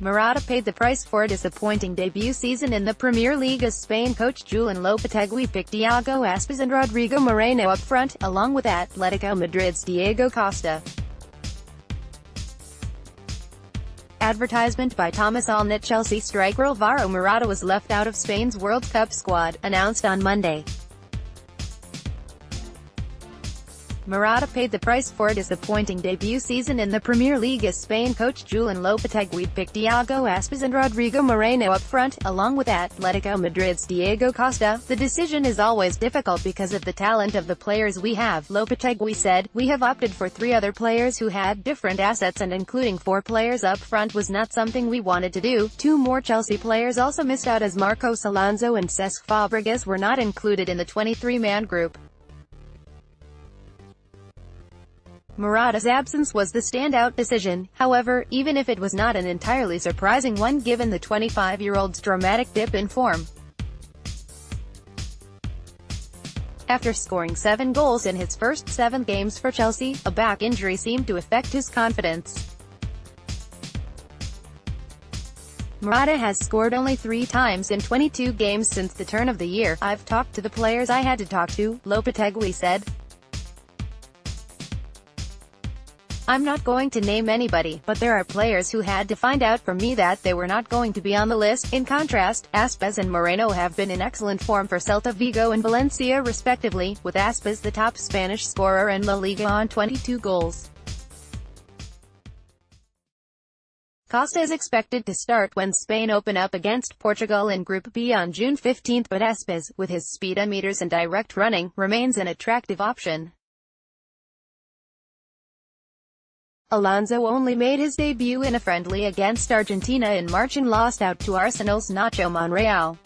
Morata paid the price for a disappointing debut season in the Premier League as Spain coach Julen Lopetegui picked Iago, Aspas and Rodrigo Moreno up front, along with Atletico Madrid's Diego Costa. Advertisement by Thomas Allnutt. Chelsea striker Alvaro Morata was left out of Spain's World Cup squad, announced on Monday. Morata paid the price for a disappointing debut season in the Premier League as Spain coach Julen Lopetegui picked Iago, Aspas and Rodrigo Moreno up front, along with Atletico Madrid's Diego Costa. The decision is always difficult because of the talent of the players we have, Lopetegui said. We have opted for 3 other players who had different assets, and including 4 players up front was not something we wanted to do. 2 more Chelsea players also missed out as Marcos Alonso and Cesc Fabregas were not included in the 23-man group. Morata's absence was the standout decision, however, even if it was not an entirely surprising one given the 25-year-old's dramatic dip in form. After scoring 7 goals in his first 7 games for Chelsea, a back injury seemed to affect his confidence. Morata has scored only 3 times in 22 games since the turn of the year. I've talked to the players I had to talk to, Lopetegui said. I'm not going to name anybody, but there are players who had to find out from me that they were not going to be on the list. In contrast, Aspas and Moreno have been in excellent form for Celta Vigo and Valencia respectively, with Aspas the top Spanish scorer in La Liga on 22 goals. Costa is expected to start when Spain open up against Portugal in Group B on June 15, but Aspas, with his speed meters and direct running, remains an attractive option. Alonso only made his debut in a friendly against Argentina in March and lost out to Arsenal's Nacho Monreal.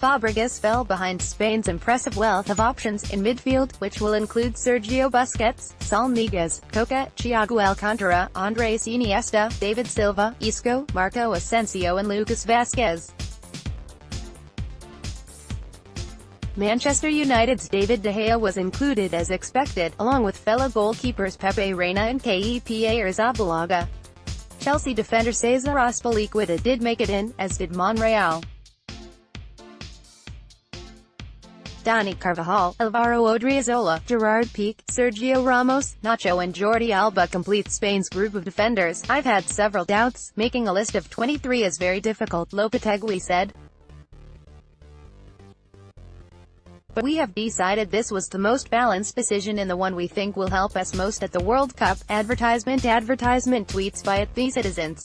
Fabregas fell behind Spain's impressive wealth of options in midfield, which will include Sergio Busquets, Saul Niguez, Costa, Thiago Alcantara, Andres Iniesta, David Silva, Isco, Marco Asensio and Lucas Vázquez. Manchester United's David De Gea was included as expected, along with fellow goalkeepers Pepe Reina and Kepa Arrizabalaga. Chelsea defender Cesar Azpilicueta did make it in, as did Monreal. Dani Carvajal, Alvaro Odriozola, Gerard Piqué, Sergio Ramos, Nacho and Jordi Alba complete Spain's group of defenders. I've had several doubts. Making a list of 23 is very difficult, Lopetegui said. But we have decided this was the most balanced decision and the one we think will help us most at the World Cup. Advertisement tweets by @TheCitizens.